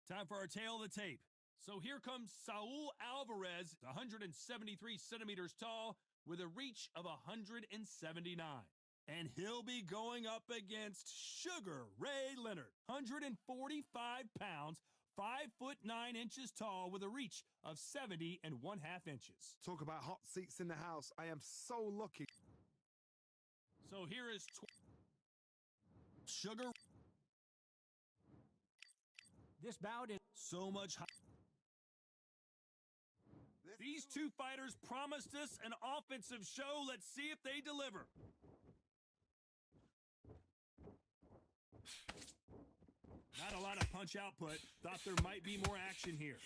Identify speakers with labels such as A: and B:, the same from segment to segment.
A: Time for our tail of the tape. So here comes Saul Alvarez, 173 centimeters tall, with a reach of 179. And he'll be going up against Sugar Ray Leonard, 145 pounds, 5'9" tall, with a reach of 70 1/2 inches.
B: Talk about hot seats in the house. I am so lucky.
A: So here is Sugar.
C: This bout is
A: So much. These two fighters promised us an offensive show. Let's see if they deliver. Not a lot of punch output. Thought there might be more action here.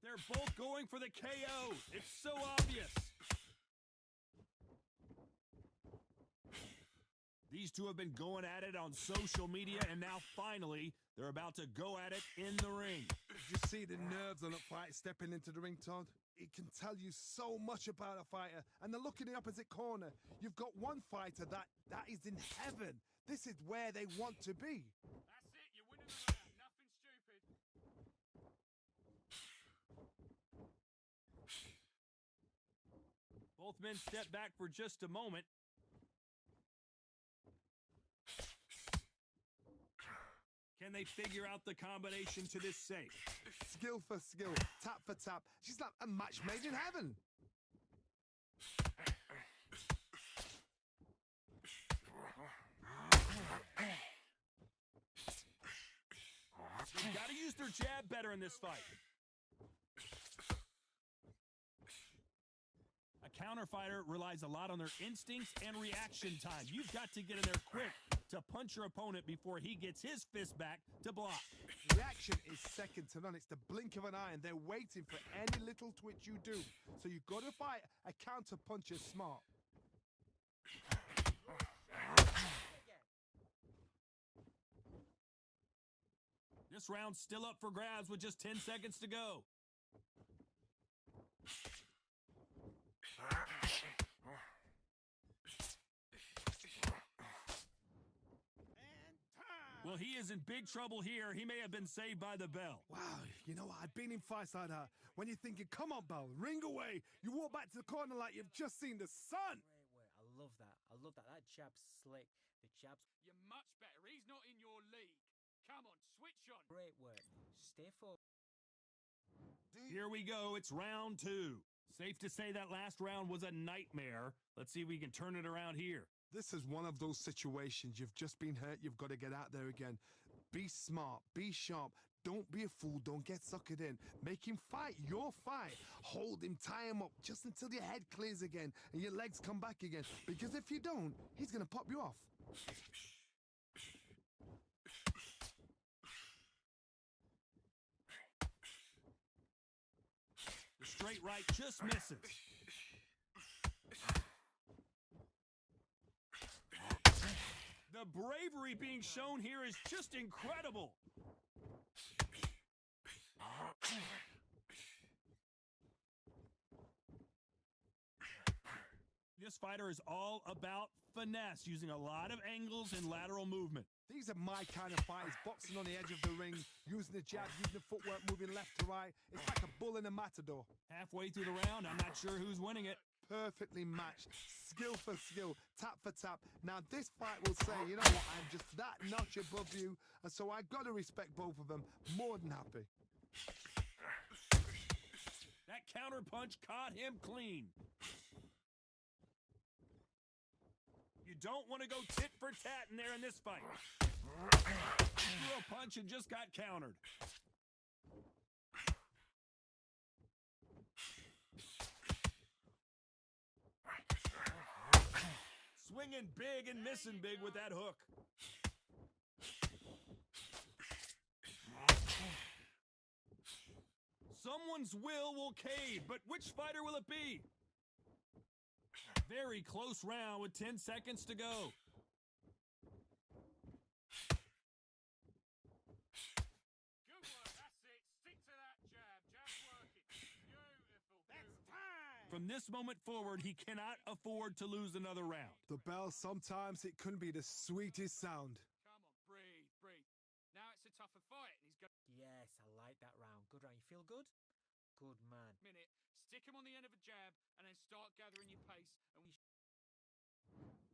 A: They're both going for the KO. It's so obvious. These two have been going at it on social media, and now finally, they're about to go at it in the ring.
B: Did you see the nerves on a fight stepping into the ring, Todd? It can tell you so much about a fighter. And then look in the opposite corner. You've got one fighter that is in heaven. This is where they want to be.
D: That's it, you're winning the round. Nothing stupid.
A: Both men step back for just a moment. Can they figure out the combination to this safe?
B: Skill for skill, tap for tap. She's like a match made in heaven.
A: They've got to use their jab better in this fight. A counter fighter relies a lot on their instincts and reaction time. You've got to get in there quick to punch your opponent before he gets his fist back to block.
B: Reaction is second to none. It's the blink of an eye, and they're waiting for any little twitch you do. So you've got to fight a counter puncher smart.
A: This round's still up for grabs with just 10 seconds to go. Well, he is in big trouble here. He may have been saved by the bell.
B: Wow, you know what? I've been in fights like that. When you're thinking, come on, Bell, ring away. You walk back to the corner like you've just seen the sun.
C: Wait, I love that. I love that. That jab's slick. The jab's
D: You're much better. He's not in your league. Come on, switch on.
C: great work. Stay focused.
A: Here we go. It's round 2. Safe to say that last round was a nightmare. Let's see if we can turn it around here.
B: This is one of those situations. You've just been hurt. You've got to get out there again. Be smart. Be sharp. Don't be a fool. Don't get suckered in. Make him fight your fight. Hold him. Tie him up just until your head clears again and your legs come back again. Because if you don't, he's going to pop you off.
A: The straight right just misses. The bravery being shown here is just incredible. This fighter is all about finesse, using a lot of angles and lateral movement.
B: These are my kind of fighters, boxing on the edge of the ring, using the jab, using the footwork, moving left to right. It's like a bull in a matador.
A: Halfway through the round, I'm not sure who's winning it.
B: Perfectly matched, skill for skill, tap for tap. Now this fight will say, you know what, I'm just that notch above you, and so I got to respect both of them. More than happy.
A: That counter punch caught him clean. You don't want to go tit for tat in there in this fight. Threw a punch and just got countered. Swinging big and missing big with that hook. Someone's will cave, but which fighter will it be? Very close round with 10 seconds to go.
D: Good work, that's it. Stick to that jab. Jab's working. Beautiful. That's time.
A: From this moment forward, he cannot afford to lose another round.
B: The bell, sometimes it can be the sweetest sound.
D: Come on, breathe, breathe. Now it's a tougher fight, and he's going
C: Yes, I like that round. Good round. You feel good? Good man.
D: minute. Stick him on the end of a jab, and then start gathering your pace. And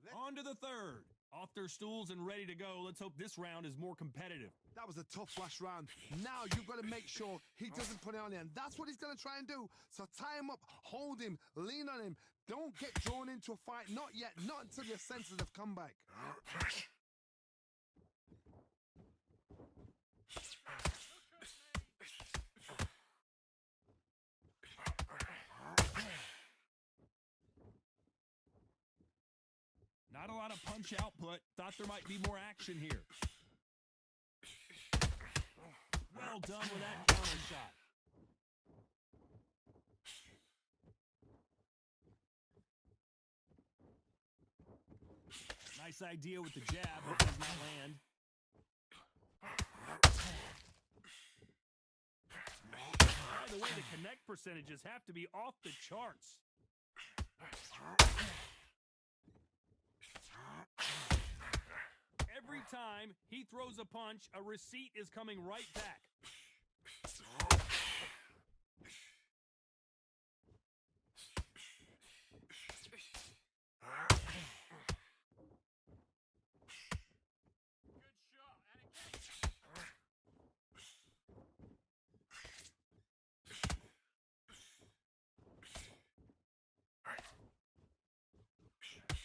D: we
A: On to the third. Off their stools and ready to go. Let's hope this round is more competitive.
B: That was a tough last round. Now you've got to make sure he doesn't put it on you. And that's what he's going to try and do. So tie him up, hold him, lean on him. Don't get drawn into a fight. Not yet. Not until your senses have come back.
A: Not a lot of punch output. Thought there might be more action here. Well done with that counter shot. Nice idea with the jab, but does not land. By the way, the connect percentages have to be off the charts. Every time he throws a punch, a receipt is coming right back.
D: good shot,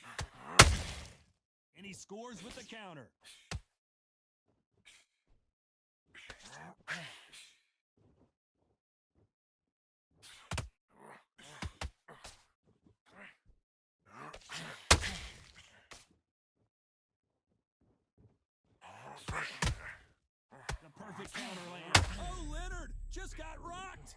D: and again.
A: And he scores with the counter. The perfect counter land. Oh, Leonard just got rocked.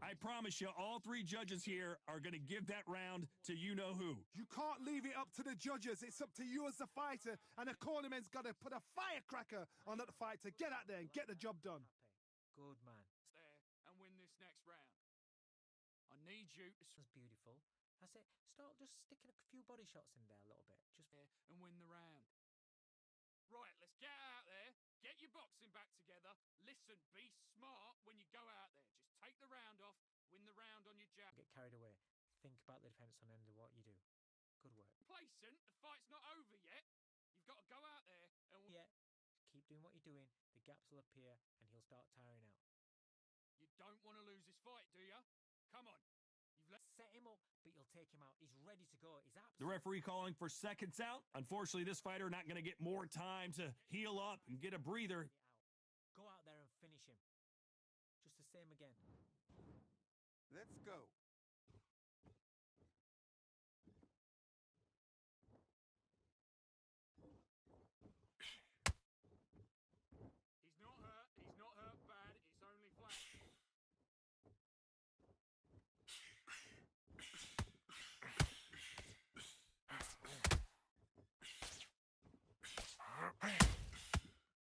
A: I promise you, all three judges here are going to give that round to you-know-who.
B: You can't leave it up to the judges. It's up to you as the fighter. And the cornerman's got to put a firecracker on that fight to get out there and get the job done.
C: Good man.
D: There and win this next round. I need you to
C: That's beautiful. That's it. Start just sticking a few body shots in there a little bit. Just
D: there and win the round. Right, let's get out there. Get your boxing back together. Listen, be smart when you go out there. Just take the round off. Win the round on your jab.
C: get carried away. Think about the defense on end of what you do. Good work.
D: Complacent. The fight's not over yet. You've got to go out there and
C: Yeah. Keep doing what you're doing. The gaps will appear and he'll start tiring out.
D: you don't want to lose this fight, do you? Come on. You've let
C: Set him up, but you'll take him out. He's ready to go. He's
A: The
C: absolutely
A: referee calling for seconds out. Unfortunately, this fighter not going to get more time to heal up and get a breather.
C: out. Go out there and finish him. Just the same again.
B: Let's go.
D: He's not hurt. He's not hurt bad. It's only flash.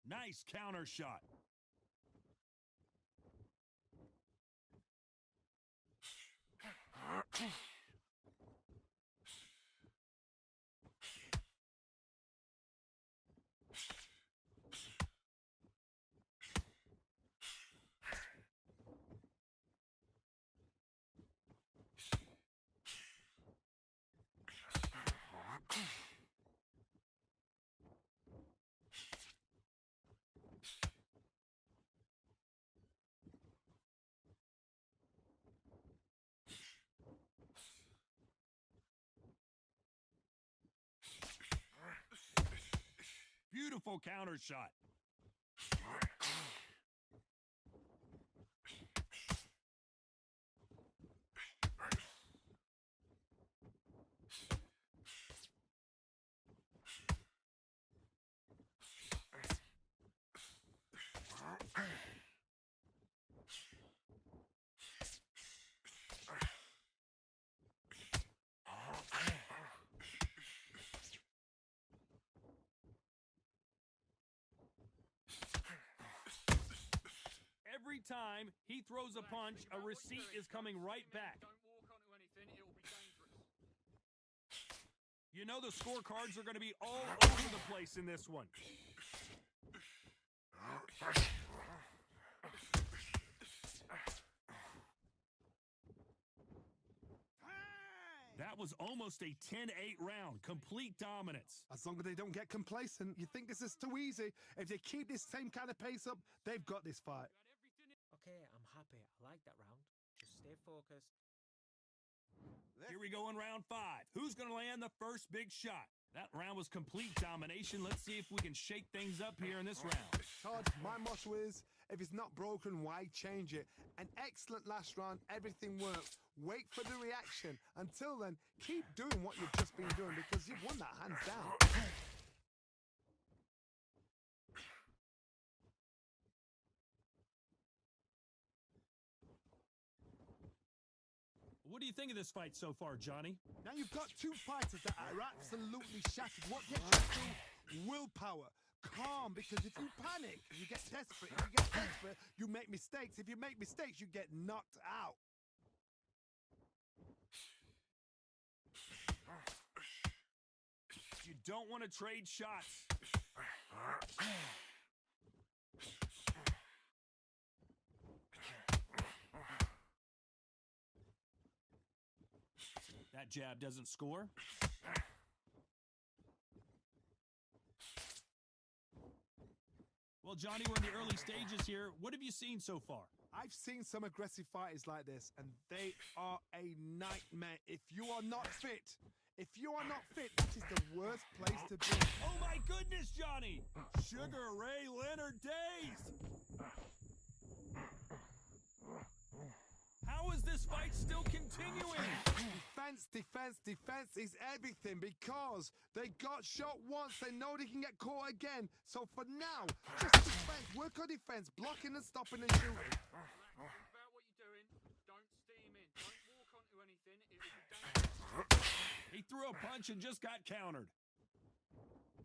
A: Nice counter shot. Beautiful counter shot. Every time he throws a punch, a receipt is coming right back.
D: Don't walk onto anything, it will be dangerous.
A: You know the scorecards are going to be all over the place in this one. That was almost a 10-8 round, complete dominance.
B: As long as they don't get complacent, you think this is too easy. If they keep this same kind of pace up, they've got this fight.
C: Okay, I'm happy. I like that round. Just stay focused.
A: Here we go in round 5. Who's going to land the first big shot? That round was complete domination. Let's see if we can shake things up here in this round.
B: Todd, my motto is, if it's not broken, why change it? An excellent last round, everything worked. Wait for the reaction. Until then, keep doing what you've just been doing because you've won that hands down.
A: What do you think of this fight so far, Johnny?
B: Now you've got two fighters that are absolutely shattered. What gets you through? Willpower. Calm, because if you panic, you get desperate. If you get desperate, you make mistakes. If you make mistakes, you get knocked out.
A: You don't want to trade shots. That jab doesn't score. Well, Johnny, we're in the early stages here. What have you seen so far?
B: I've seen some aggressive fighters like this, and they are a nightmare. If you are not fit, that is the worst place to be.
A: Oh, my goodness, Johnny! Sugar Ray Leonard days! How is this fight still continuing?
B: Defense is everything because they got shot once. They know they can get caught again. So for now, just defense. Work on defense, blocking and stopping and shooting.
D: Relax about what you're doing. Don't steam in. Don't walk onto anything. It will be dangerous.
A: He threw a punch and just got countered.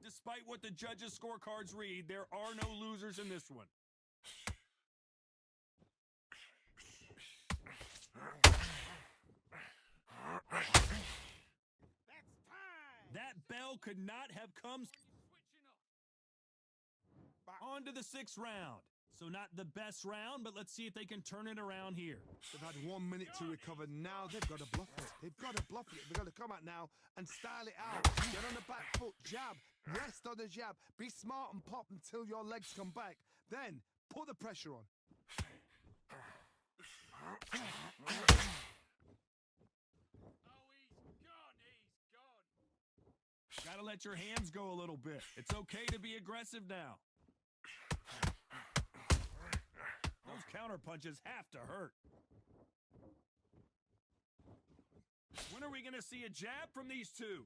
A: Despite what the judges' scorecards read, there are no losers in this one. That bell could not have come. On to the 6th round. So not the best round, but let's see if they can turn it around here.
B: They've had 1 minute to recover. Now they've got to bluff it. They've got to come out now and style it out. Get on the back foot, jab, rest on the jab. Be smart and pop until your legs come back. Then put the pressure on.
A: Gotta let your hands go a little bit. It's okay to be aggressive now. Those counter punches have to hurt. When are we gonna see a jab from these two?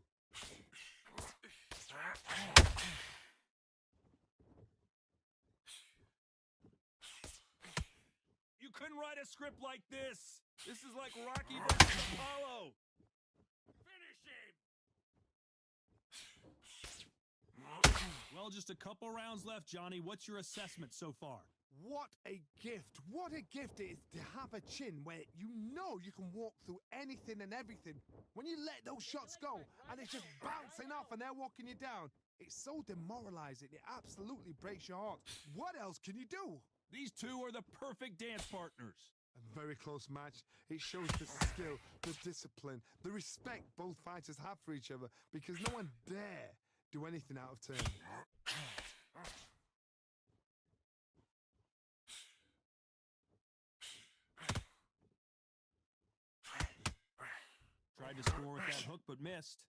A: You couldn't write a script like this. This is like Rocky versus Apollo. Well, just a couple rounds left, Johnny. What's your assessment so far?
B: What a gift. What a gift it is to have a chin where you know you can walk through anything and everything. When you let those shots go and it's just bouncing off and they're walking you down, it's so demoralizing. It absolutely breaks your heart. What else can you do?
A: These two are the perfect dance partners.
B: A very close match. It shows the skill, the discipline, the respect both fighters have for each other because no one dare do anything out of turn.
A: Tried to score with that hook, but missed.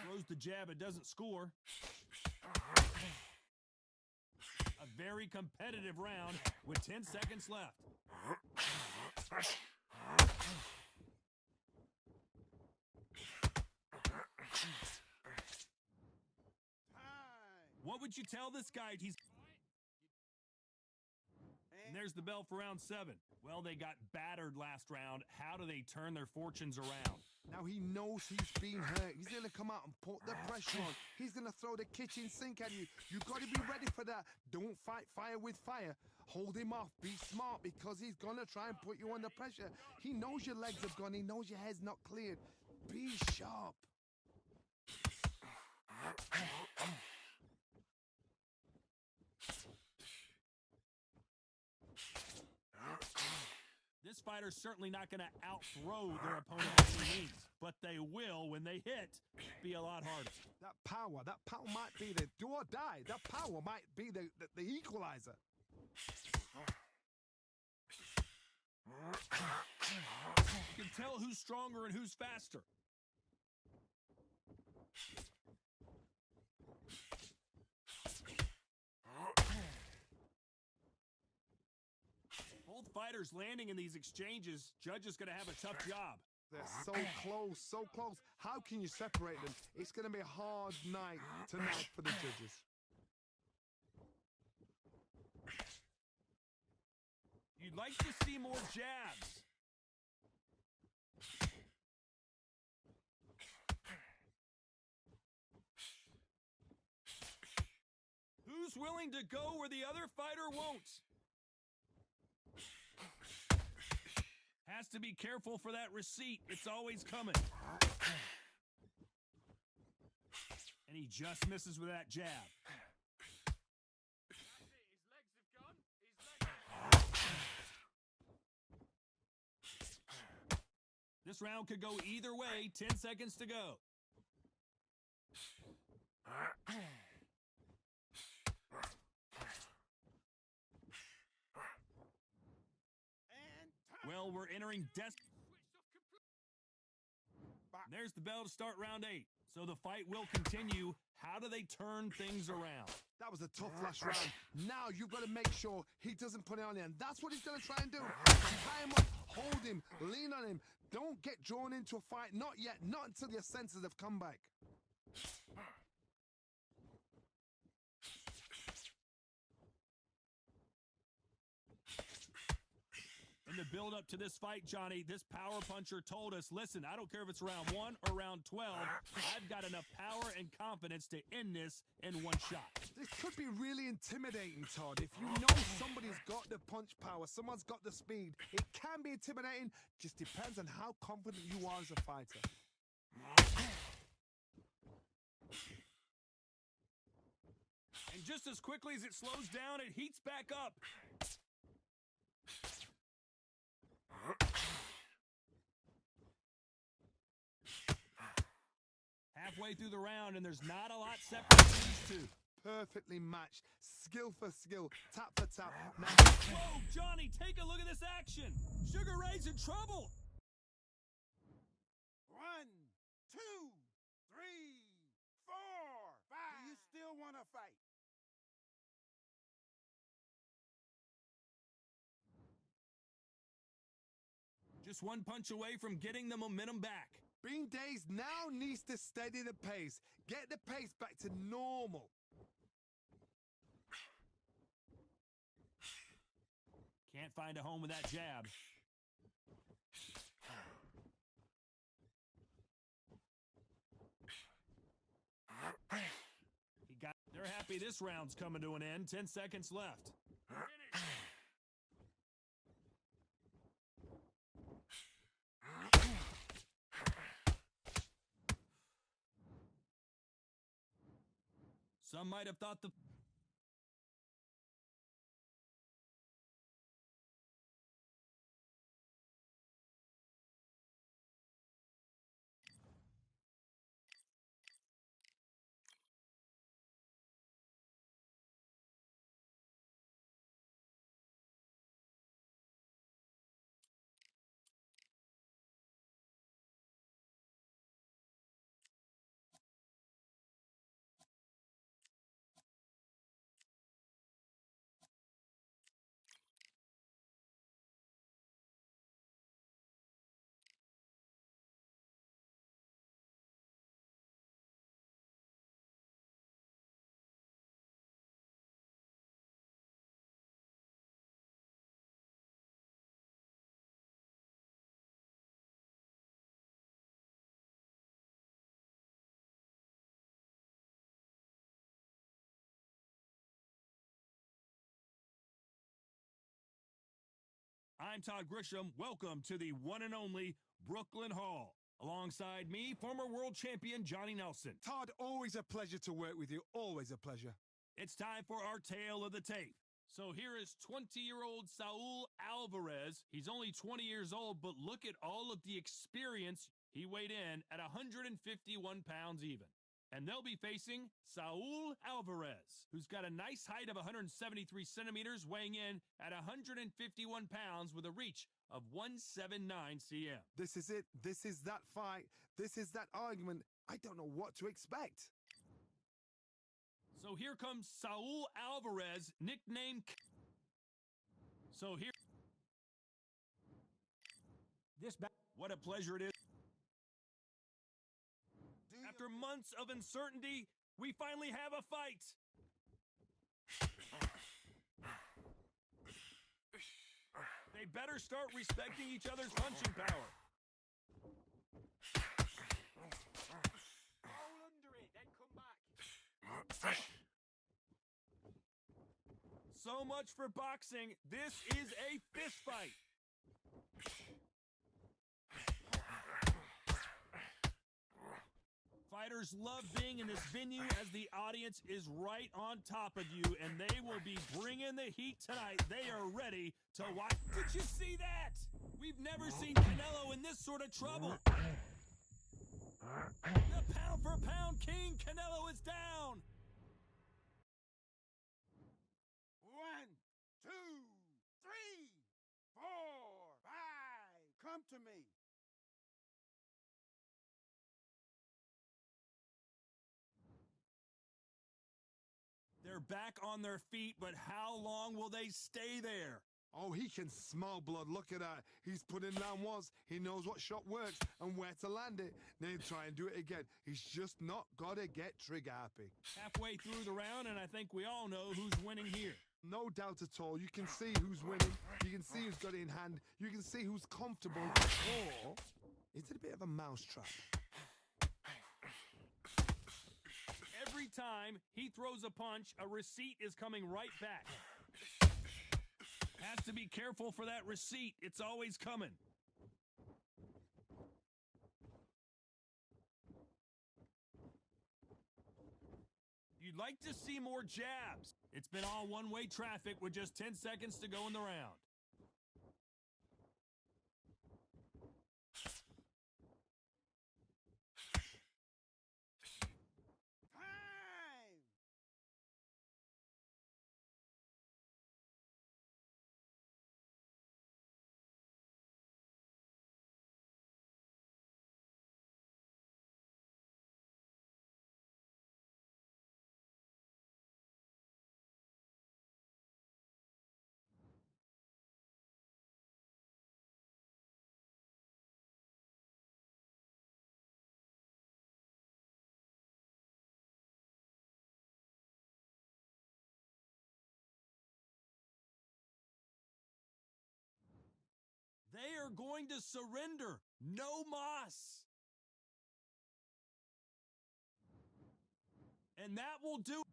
A: Throws the jab, it doesn't score. A very competitive round with 10 seconds left. What would you tell this guy? there's the bell for round 7. Well, they got battered last round. How do they turn their fortunes around?
B: Now he knows he's been hurt. He's going to come out and put the pressure on. He's going to throw the kitchen sink at you. You got to be ready for that. Don't fight fire with fire. Hold him off. Be smart because he's going to try and put you under pressure. He knows your legs have gone. He knows your head's not cleared. Be sharp.
A: This fighter's certainly not going to outthrow their opponent by any means, but they will, when they hit, be a lot harder.
B: That power might be the do or die. That power might be the equalizer.
A: You can tell who's stronger and who's faster. Both fighters landing in these exchanges, Judge is going to have a tough job.
B: They're so close, so close. How can you separate them? It's going to be a hard night tonight for the judges.
A: You'd like to see more jabs. Who's willing to go where the other fighter won't? Has to be careful for that receipt. It's always coming. And he just misses with that jab.
D: That's it. His legs have gone. His legs.
A: This round could go either way. 10 seconds to go. Well, we're entering There's the bell to start round 8. So the fight will continue. How do they turn things around?
B: That was a tough last round. Now you've got to make sure he doesn't put it on you. And that's what he's going to try and do. Tie him up, hold him, lean on him. Don't get drawn into a fight. Not yet. Not until your senses have come back.
A: In the build-up to this fight, Johnny, this power puncher told us, listen, I don't care if it's round 1 or round 12, I've got enough power and confidence to end this in one shot.
B: This could be really intimidating, Todd. If you know somebody's got the punch power, someone's got the speed, it can be intimidating. Just depends on how confident you are as a fighter.
A: And just as quickly as it slows down, it heats back up. Halfway through the round, and there's not a lot separating these two.
B: Perfectly matched. Skill for skill. Tap for tap. Now,
A: whoa, Johnny, take a look at this action. Sugar Ray's in trouble.
E: 1, 2, 3, 4, 5. Do you still want to fight?
A: Just one punch away from getting the momentum back.
B: Bean Days now needs to steady the pace. Get the pace back to normal.
A: Can't find a home with that jab. They're happy this round's coming to an end. 10 seconds left. Some might have thought the I'm Todd Grisham. Welcome to the one and only Brooklyn Hall. Alongside me, former world champion Johnny Nelson.
B: Todd, always a pleasure to work with you. Always a pleasure.
A: It's time for our tale of the tape. So here is 20-year-old Saul Alvarez. He's only 20 years old, but look at all of the experience. He weighed in at 151 pounds even. And they'll be facing Saul Alvarez, who's got a nice height of 173 centimeters, weighing in at 151 pounds with a reach of 179 cm.
B: This is it. This is that fight. This is that argument. I don't know what to expect.
A: So here comes Saul Alvarez, nicknamed What a pleasure it is. After months of uncertainty, we finally have a fight. They better start respecting each other's punching power.
D: Roll under it, then come back.
A: So much for boxing. This is a fist fight. Fighters love being in this venue as the audience is right on top of you, and they will be bringing the heat tonight. They are ready to watch. Did you see that? We've never seen Canelo in this sort of trouble. The pound-for-pound king, Canelo, is down.
E: 1, 2, 3, 4, 5. Come to me.
A: They're back on their feet, but how long will they stay there?
B: Oh, he can smell blood. Look at that. He's put in down once. He knows what shot works and where to land it. Then he'll try and do it again. He's just not got to get trigger happy.
A: Halfway through the round, and I think we all know who's winning here.
B: No doubt at all. You can see who's winning. You can see who's got it in hand. You can see who's comfortable. Or is it a bit of a mousetrap?
A: Every time he throws a punch, a receipt is coming right back. Has to be careful for that receipt. It's always coming. You'd like to see more jabs. It's been all one-way traffic with just 10 seconds to go in the round. They are going to surrender. No mas. And that will do.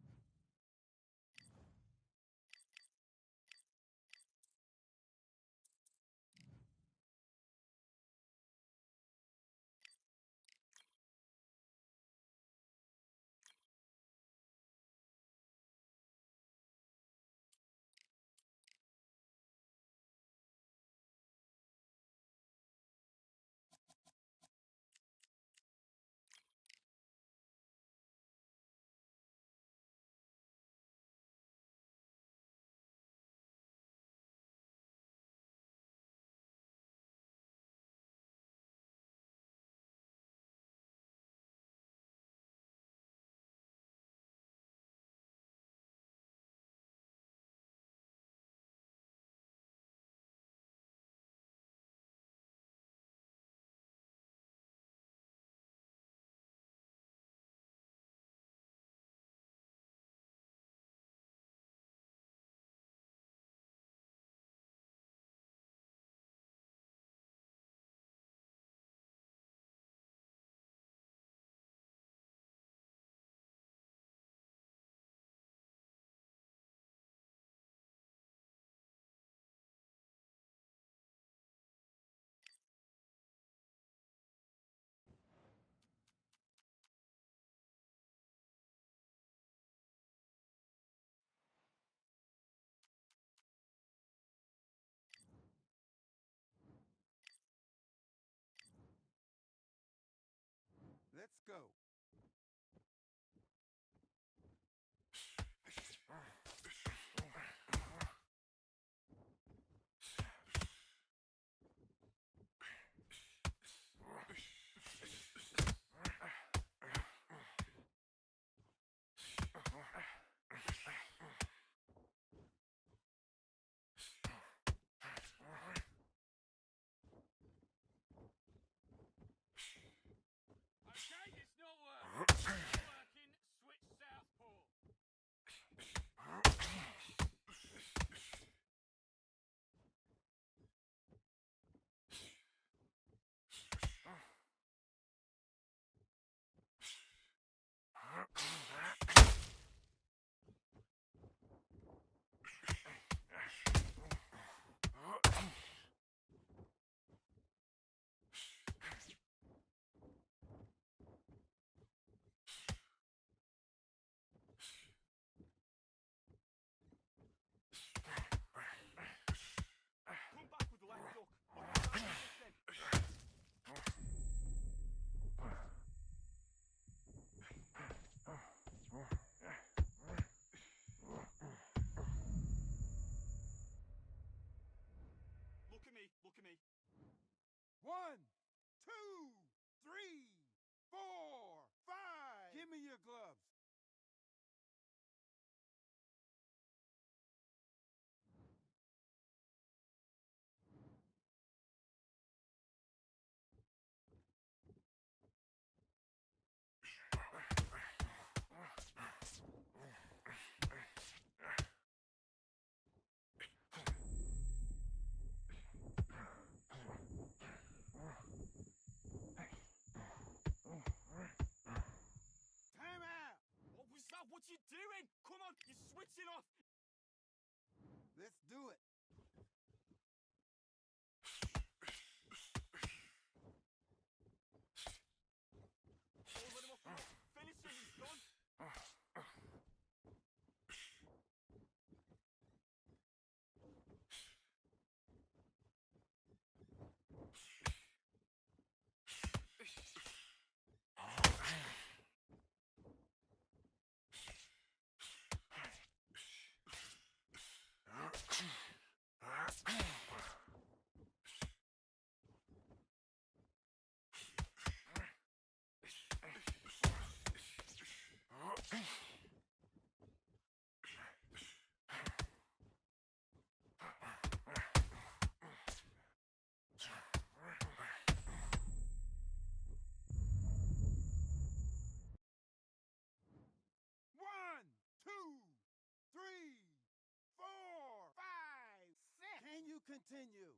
E: Let's go.
D: Okay, it's not working. It's not working. Switch southpaw.
E: Come back with the left duck.
D: Look at me. Look at me.
E: 1, 2, 3, 4, 5. Give me your gloves. Time out.
D: What was that? What you doing? Come on, you're switching off.
E: Let's do it.
D: Oh, let him off. Finish him. He's done.
E: One, two, three, 4, 5, 6. Can you continue?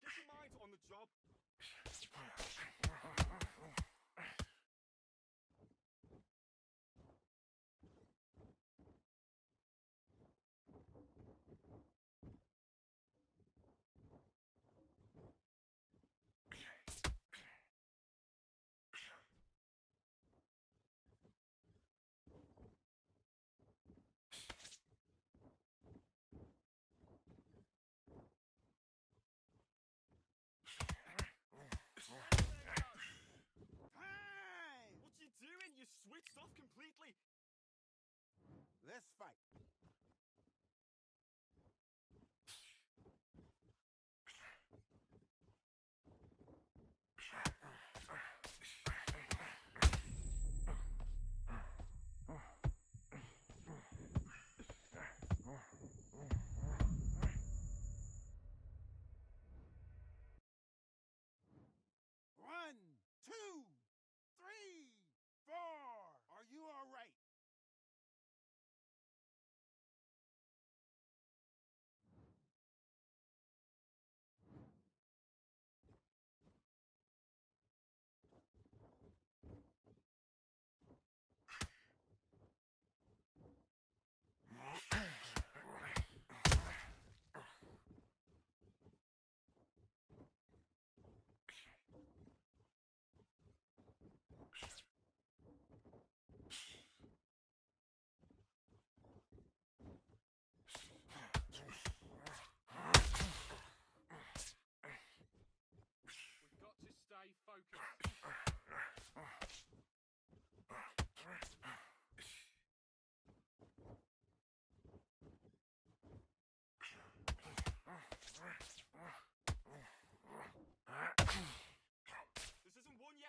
D: Get your mind on the job.
E: Time.
D: What you doing? You switched off completely.
E: Let's fight.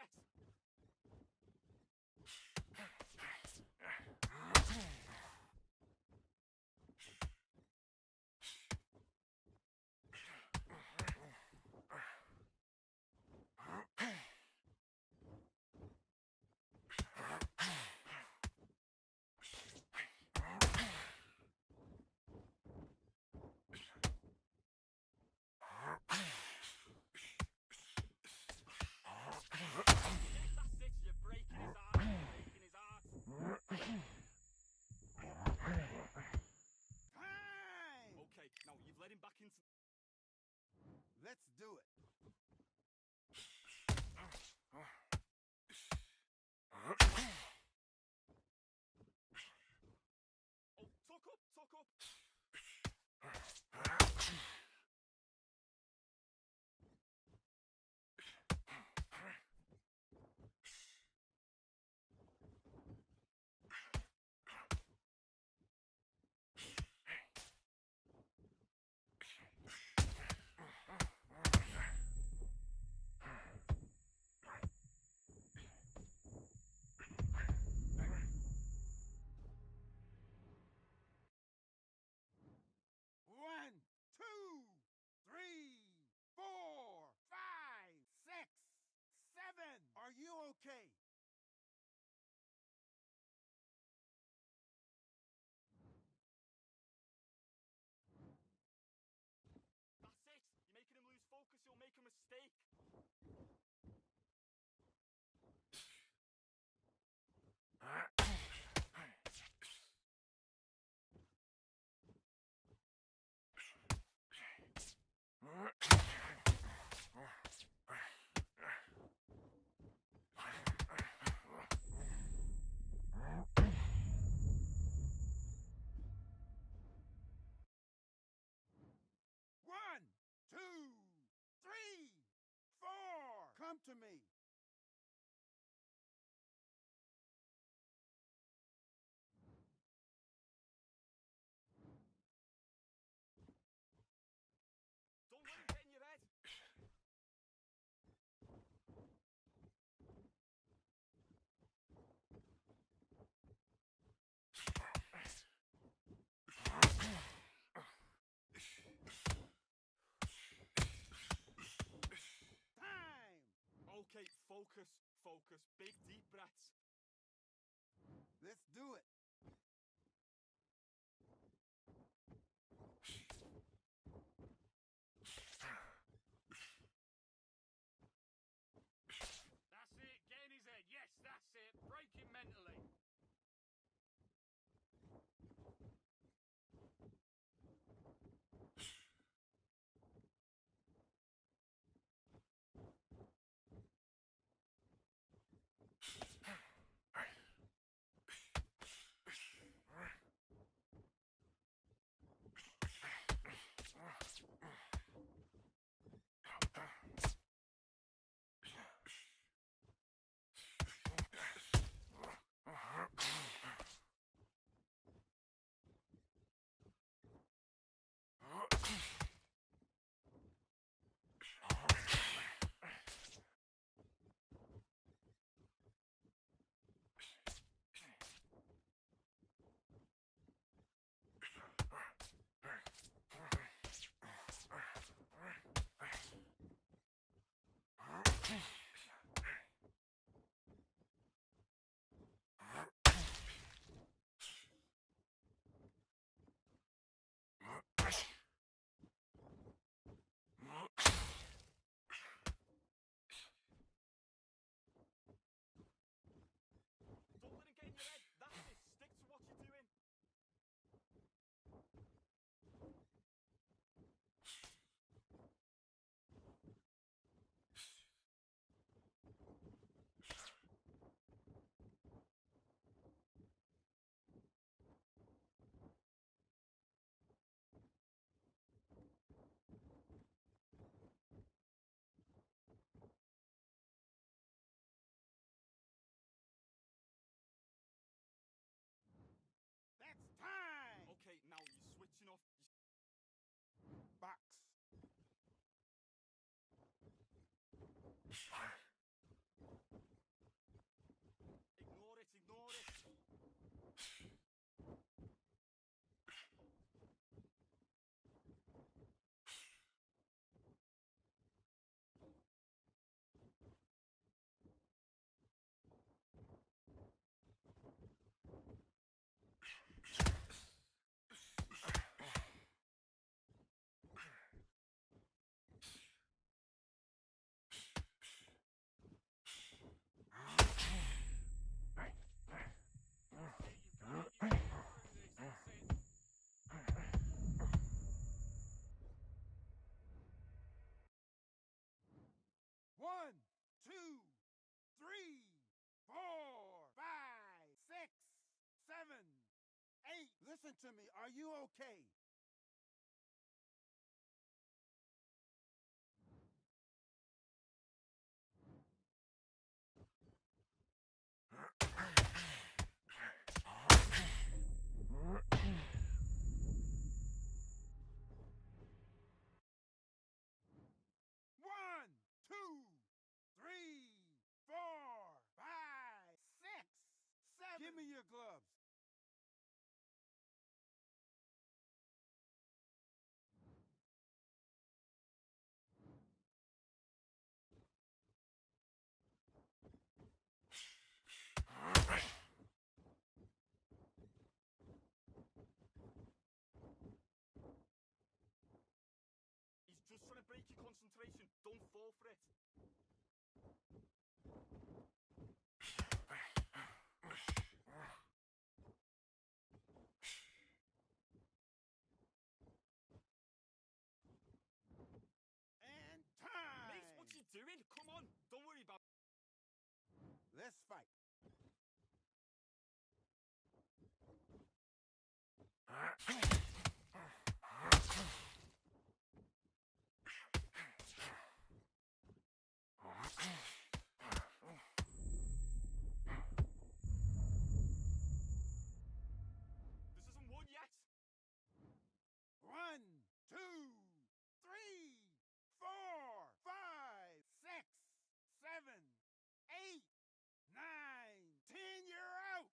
D: Yes! That's it, you're breaking his heart, breaking his heart.
E: Time!
D: Okay, now you've led him back into...
E: Let's do it.
D: Oh, tuck up, tuck up.
E: One, two, three, four, five, six, seven. Are you okay?
D: That's it. You're making him lose focus, you'll make a mistake.
E: One, two, three, four. Come to me.
D: Don't let him get in your head.
E: Time!
D: Okay, focus, focus. Big deep breaths.
E: Let's do it.
D: That's it, get in his head. Yes, that's it. Break him mentally. Don't let him get in your head. That's it. Stick to what you're doing.
E: That's time.
D: Okay, now you're switching off.
E: Box. Listen to me. Are you okay? One, two, three, four, five, six, seven. Give me your gloves.
F: He's just trying to break your concentration. Don't fall for it.
E: And time.
F: Mace, what's he doing? Come on. Don't worry about it.
E: Let's fight.
F: This isn't one yet.
E: One, two, three, four, five, six, seven, eight, nine, 10. You're out.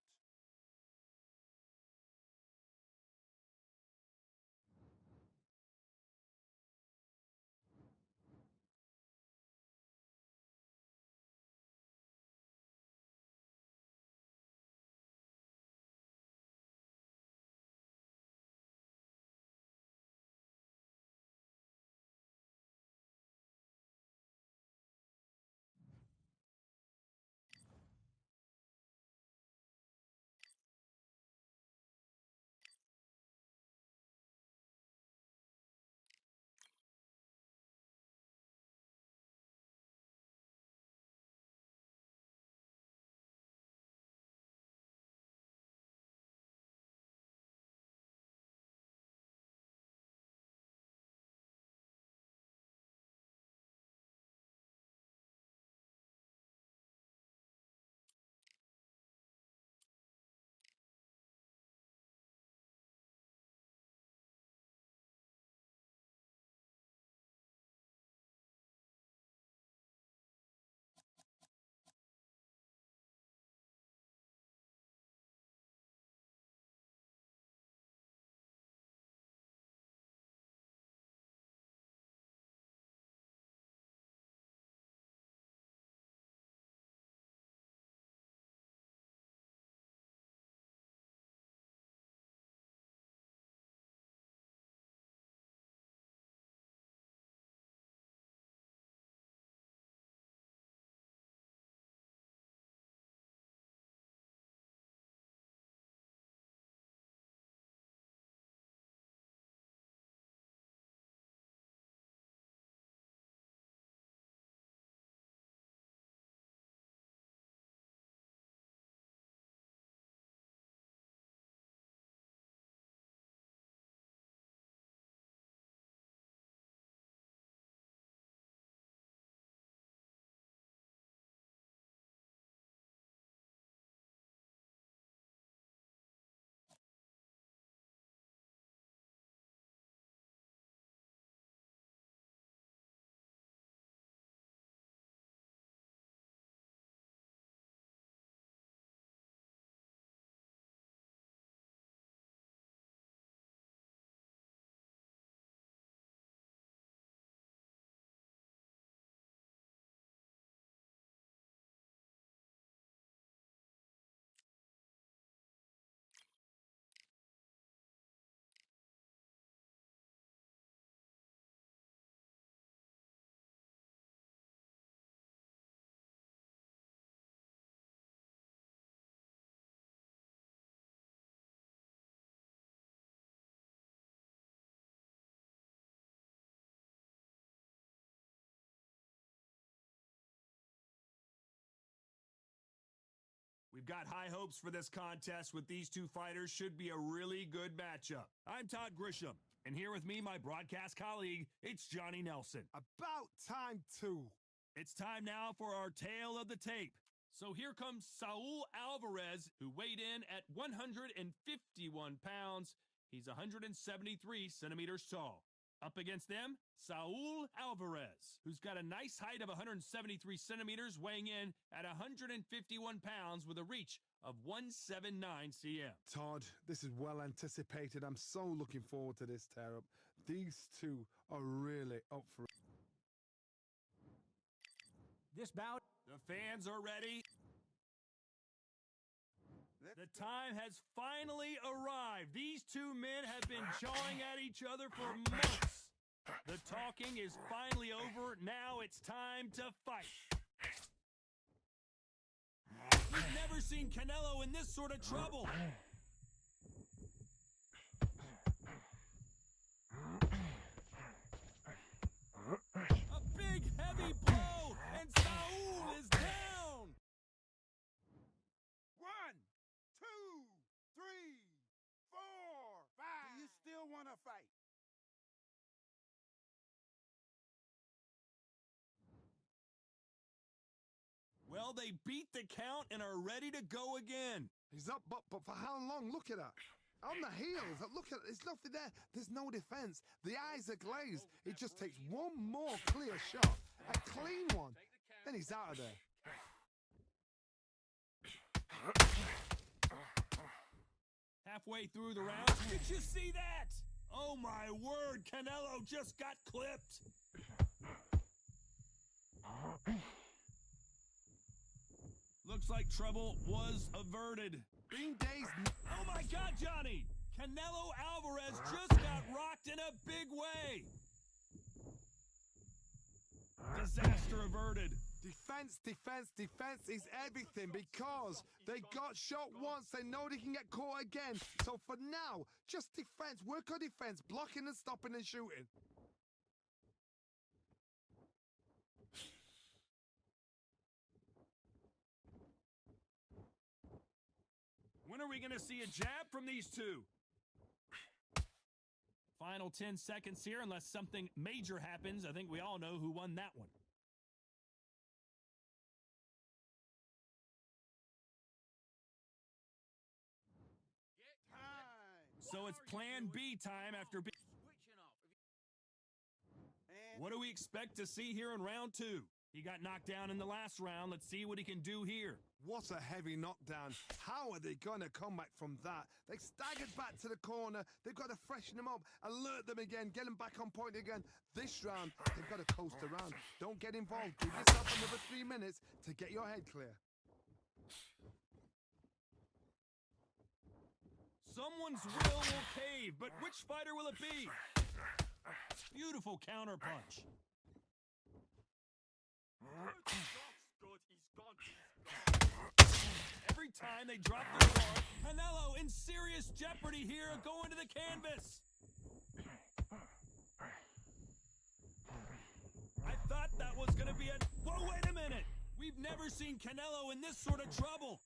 A: We've got high hopes for this contest with these two fighters. Should be a really good matchup. I'm Todd Grisham, and here with me, my broadcast colleague, it's Johnny Nelson.
B: About time, too.
A: It's time now for our tale of the tape. So here comes Saul Alvarez, who weighed in at 151 pounds. He's 173 centimeters tall. Up against them, Saul Alvarez, who's got a nice height of 173 centimeters, weighing in at 151 pounds with a reach of 179 cm.
B: Todd, this is well anticipated. I'm so looking forward to this tear-up. These two are really up for it.
C: This bout.
A: The fans are ready. The time has finally arrived. These two men have been jawing at each other for months. The talking is finally over. Now it's time to fight. We've never seen Canelo in this sort of trouble. A big, heavy blow, and Saul is down.
E: 1, 2, 3, 4, 5. Do you still want to fight?
A: Well, they beat the count and are ready to go again.
B: He's up, but for how long? Look at that. On the heels. Look at it. There's nothing there. There's no defense. The eyes are glazed. It just takes one more clear shot. A clean one. Then he's out of there.
A: Halfway through the round, did you see that? Oh my word, Canelo just got clipped. Looks like trouble was averted.
B: Being dazed.
A: Oh my God, Johnny! Canelo Alvarez just got rocked in a big way. Disaster averted.
B: Defense is everything because they got shot once. They know they can get caught again. So for now, just defense. Work on defense. Blocking and stopping and shooting.
A: When are we going to see a jab from these two? Final 10 seconds here, unless something major happens. I think we all know who won that one. So it's plan B time after B. What do we expect to see here in round two? He got knocked down in the last round. Let's see what he can do here.
B: What a heavy knockdown. How are they going to come back from that? They staggered back to the corner. They've got to freshen them up, alert them again, get them back on point again. This round, they've got to coast around. Don't get involved. Give yourself another 3 minutes to get your head clear.
A: Someone's will cave, but which fighter will it be? Beautiful counterpunch. Every time they drop their guard, Canelo in serious jeopardy here, going to the canvas. I thought that was going to be a... Whoa, wait a minute. We've never seen Canelo in this sort of trouble.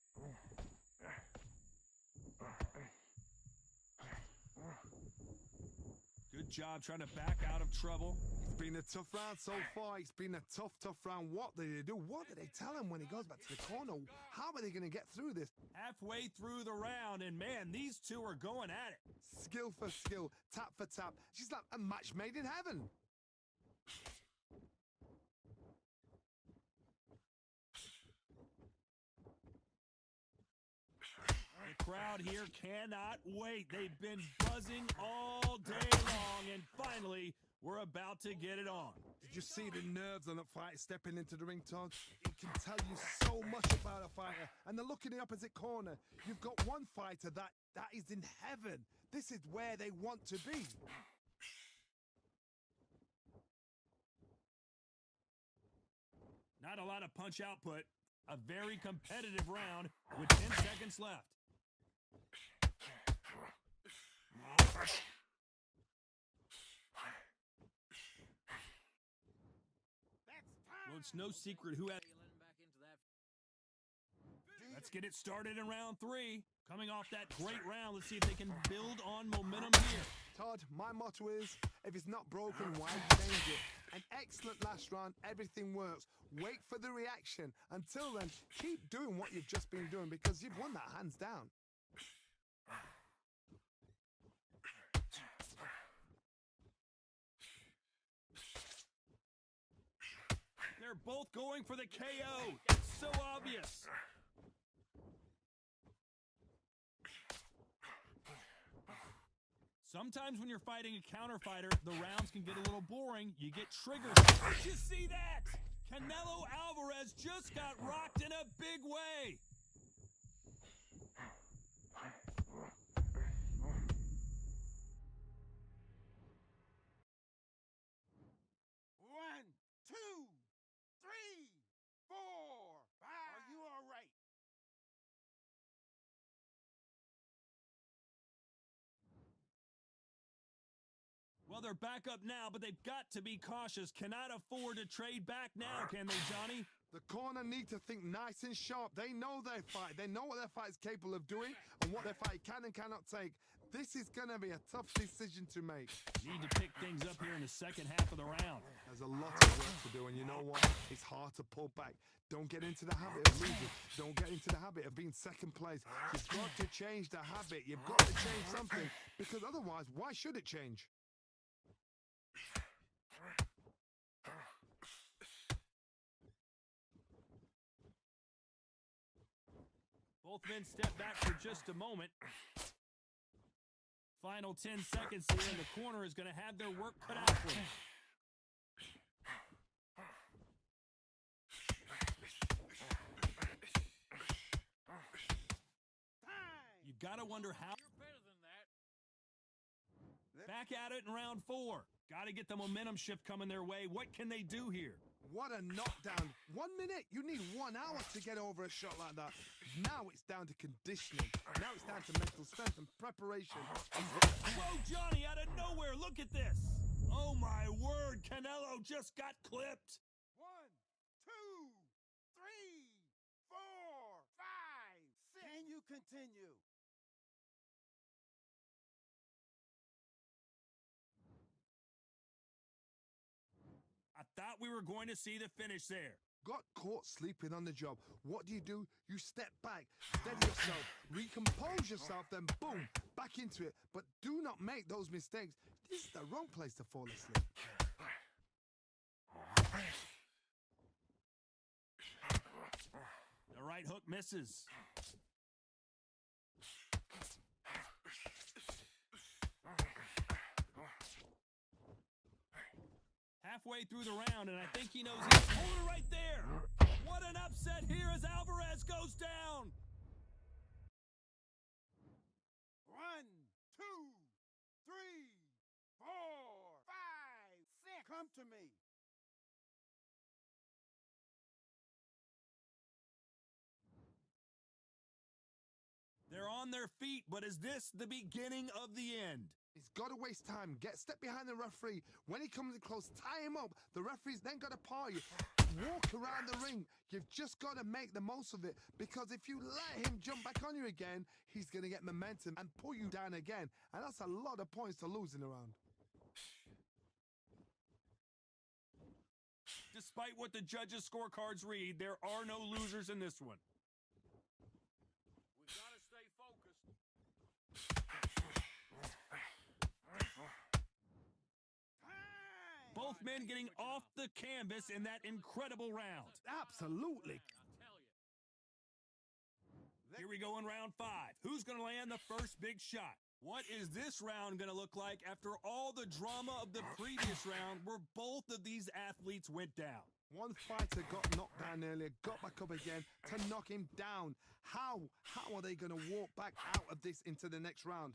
A: Good job trying to back out of trouble.
B: It's been a tough round so far. It's been a tough round. What did they do? What did they tell him when he goes back to the corner? How are they going to get through this?
A: Halfway through the round, and man, these two are going at it.
B: Skill for skill, tap for tap. She's like a match made in heaven.
A: The crowd here cannot wait. They've been buzzing all day long, and finally, we're about to get it on.
B: Did you see the nerves on that fight stepping into the ring, Todd? It can tell you so much about a fighter. And the look in the opposite corner. You've got one fighter that is in heaven. This is where they want to be.
A: Not a lot of punch output. A very competitive round with 10 seconds left. Well, it's no secret who has... Let's get it started in round 3. Coming off that great round, let's see if they can build on momentum here.
B: Todd, my motto is, if it's not broken, why change it? An excellent last round, everything works. Wait for the reaction. Until then, keep doing what you've just been doing because you've won that hands down.
A: They're both going for the KO. It's so obvious. Sometimes when you're fighting a counter fighter, the rounds can get a little boring. You get triggers. Did you see that? Canelo Alvarez just got rocked in a big way.
E: One, two, three, four, five. Are you all right?
A: Well, they're back up now, but they've got to be cautious. Cannot afford to trade back now, can they, Johnny?
B: The corner need to think nice and sharp. They know their fight. They know what their fight is capable of doing and what their fight can and cannot take. This is going to be a tough decision to make.
A: Need to pick things up here in the second half of the round.
B: There's a lot of work to do, and you know what? It's hard to pull back. Don't get into the habit of losing. Don't get into the habit of being second place. You've got to change the habit. You've got to change something, because otherwise, why should it change?
A: Both men step back for just a moment. Final 10 seconds here, and the corner is going to have their work cut out for them. You got to wonder how.
D: You're better than that.
A: Back at it in round 4. Got to get the momentum shift coming their way. What can they do here?
B: What a knockdown. 1 minute. You need 1 hour to get over a shot like that. Now it's down to conditioning. Now it's down to mental strength and preparation.
A: Whoa, Johnny, out of nowhere. Look at this. Oh, my word. Canelo just got clipped.
E: 1, 2, 3, 4, 5, 6. Can you continue?
A: I thought we were going to see the finish there.
B: Got caught sleeping on the job. What do? You step back, steady yourself, recompose yourself, then boom, back into it. But do not make those mistakes. This is the wrong place to fall asleep.
A: The right hook misses. Halfway through the round, and I think he knows he's holding it right there. What an upset here as Alvarez goes down.
E: 1, 2, 3, 4, 5, 6. Come to me.
A: They're on their feet, but is this the beginning of the end?
B: He's got to waste time. Step behind the referee. When he comes in close, tie him up. The referee's then got to paw you. Walk around the ring. You've just got to make the most of it, because if you let him jump back on you again, he's going to get momentum and pull you down again. And that's a lot of points to lose in a round.
A: Despite what the judges' scorecards read, there are no losers in this one.
D: We've got to stay focused.
A: Both men getting off the canvas in that incredible round.
B: Absolutely.
D: I tell you.
A: Here we go in round 5. Who's going to land the first big shot? What is this round going to look like after all the drama of the previous round where both of these athletes went down?
B: One fighter got knocked down earlier, got back up again to knock him down. How are they going to walk back out of this into the next round?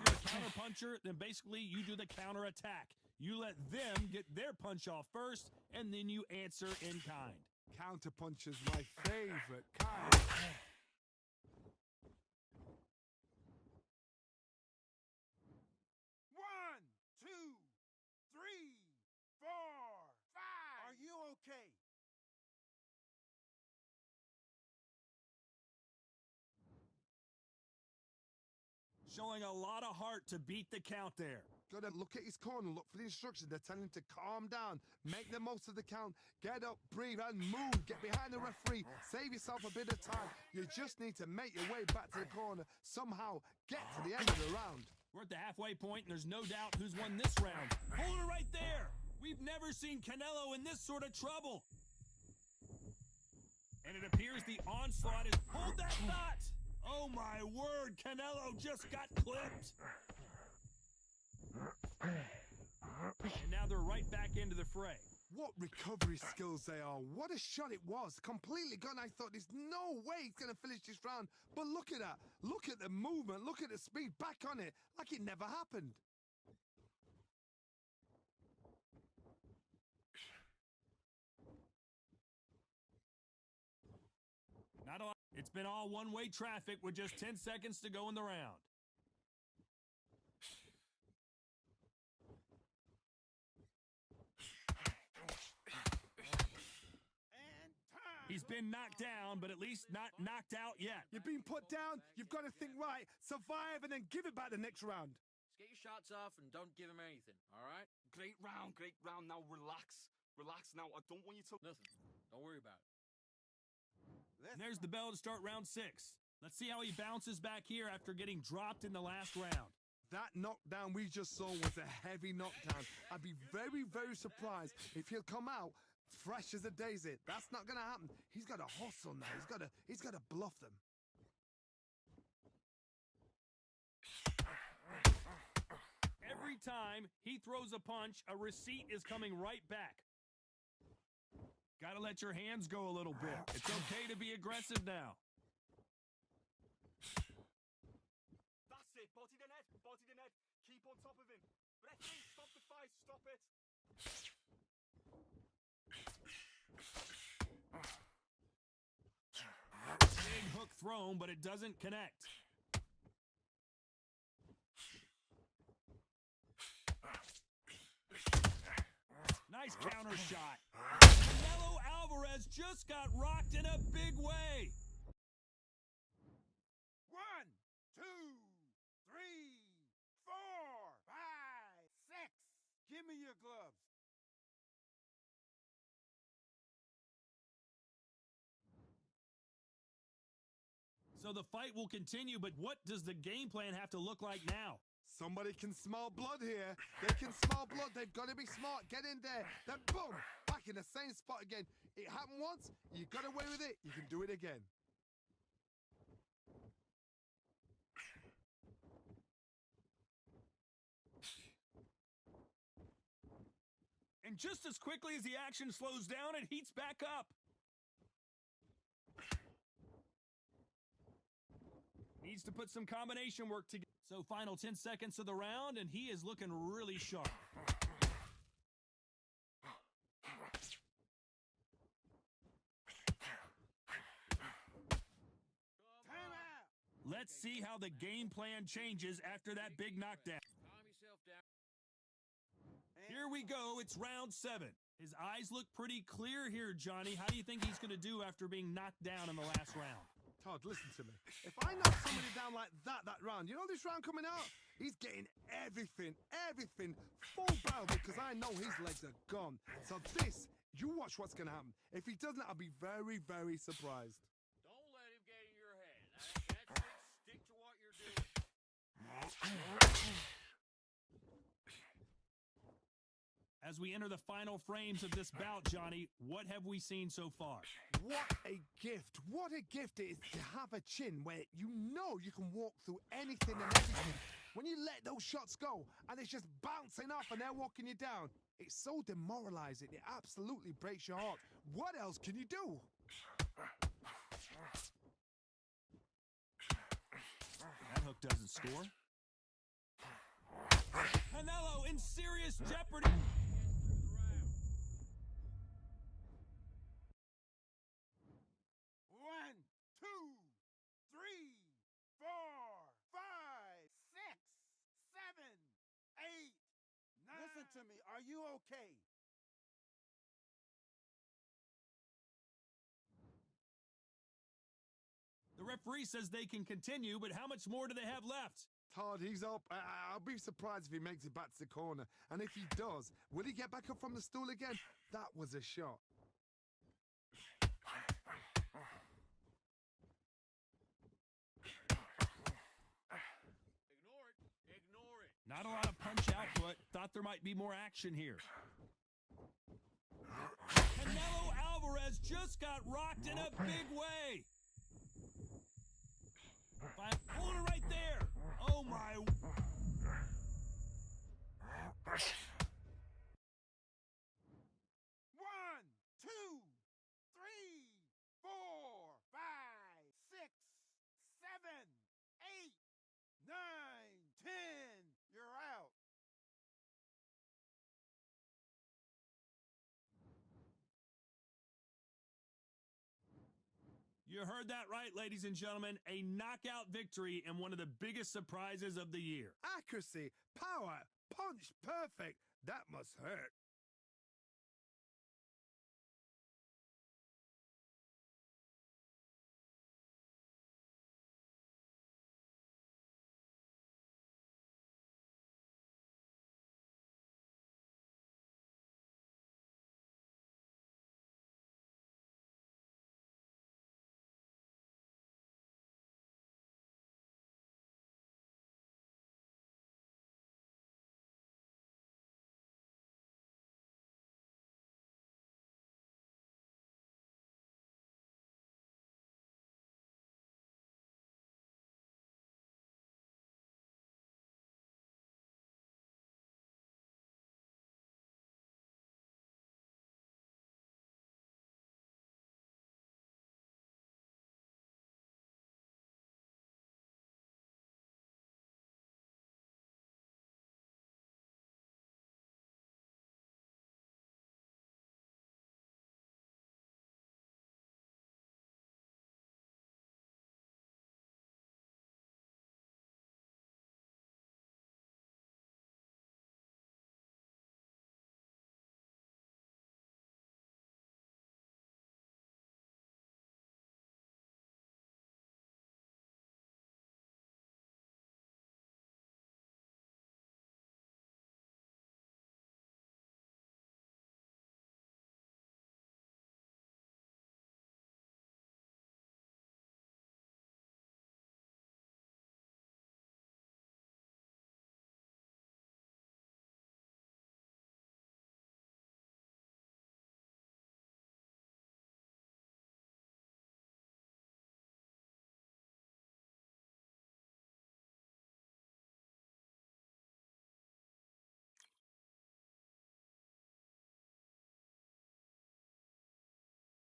A: If you're a counter puncher, then basically you do the counter attack. You let them get their punch off first, and then you answer in kind.
B: Counter puncher's my favorite kind.
E: 1, 2, 3, 4, 5.
A: showing a lot of heart to beat the count there.
B: Gotta look at his corner, look for the instructions. They're telling him to calm down, make the most of the count, get up, breathe, and move. Get behind the referee, save yourself a bit of time. You just need to make your way back to the corner, somehow get to the end of the round.
A: We're at the halfway point, and there's no doubt who's won this round. Hold it right there. We've never seen Canelo in this sort of trouble. And it appears the onslaught is... Hold that thought! Oh, my word. Canelo just got clipped. And now they're right back into the fray.
B: What recovery skills they are. What a shot it was. Completely gone. I thought there's no way he's going to finish this round. But look at that. Look at the movement. Look at the speed. Back on it. Like it never happened.
A: Not a lot. It's been all one-way traffic with just 10 seconds to go in the round. He's been knocked down, but at least not knocked out yet.
B: You've been put down. You've got to think right. Survive and then give it back the next round.
G: Just get your shots off and don't give him anything, all right?
F: Great round, great round. Now relax. Relax now. I don't want you to...
G: Listen, don't worry about it.
A: And there's the bell to start round 6. Let's see how he bounces back here after getting dropped in the last round.
B: That knockdown we just saw was a heavy knockdown. I'd be very, very surprised if he'll come out fresh as a daisy. That's not going to happen. He's got to hustle now. He's got to bluff them.
A: Every time he throws a punch, a receipt is coming right back. Gotta let your hands go a little bit. It's okay to be aggressive now.
F: That's it. Body the net. Body the net. Keep on top of him. Referee, stop the fight. Stop it.
A: Big hook thrown, but it doesn't connect. Nice counter shot. Canelo Alvarez just got rocked in a big way.
E: 1, 2, 3, 4, 5, 6. Give me your gloves.
A: So the fight will continue, but what does the game plan have to look like now?
B: Somebody can smell blood here. They can smell blood. They've got to be smart. Get in there. Then boom, back in the same spot again. It happened once. You got away with it. You can do it again.
A: And just as quickly as the action slows down, it heats back up. Needs to put some combination work together. So final 10 seconds of the round, and he is looking really sharp.
E: Time out.
A: Let's see how the game plan changes after that big knockdown.
G: Calm yourself down.
A: Here we go. It's round 7. His eyes look pretty clear here, Johnny. How do you think he's going to do after being knocked down in the last round?
B: Todd, listen to me. If I knock somebody down like that round, you know this round coming out? He's getting everything, full barrel because I know his legs are gone. So this, you watch what's going to happen. If he doesn't, I'll be very, very surprised.
G: Don't let him get in your head. That's it. Stick to what you're doing.
A: As we enter the final frames of this bout, Johnny, what have we seen so far?
B: What a gift. What a gift it is to have a chin where you know you can walk through anything and everything. When you let those shots go and it's just bouncing off and they're walking you down, it's so demoralizing. It absolutely breaks your heart. What else can you do?
A: That hook doesn't score. Canelo in serious jeopardy.
E: Listen to me. Are you okay?
A: The referee says they can continue, but how much more do they have left?
B: Todd, he's up. I'll be surprised if he makes it back to the corner. And if he does, will he get back up from the stool again? That was a shot.
G: Ignore it. Ignore it.
A: Not a lot of punch output. Thought there might be more action here. Canelo Alvarez just got rocked in a big way. By a corner right there. Oh, my.
E: One, two, three, four, five, six, seven, eight, 9, 10. You're out.
A: You heard that right, ladies and gentlemen. A knockout victory and one of the biggest surprises of the year.
B: Accuracy, power, punch, perfect. That must hurt.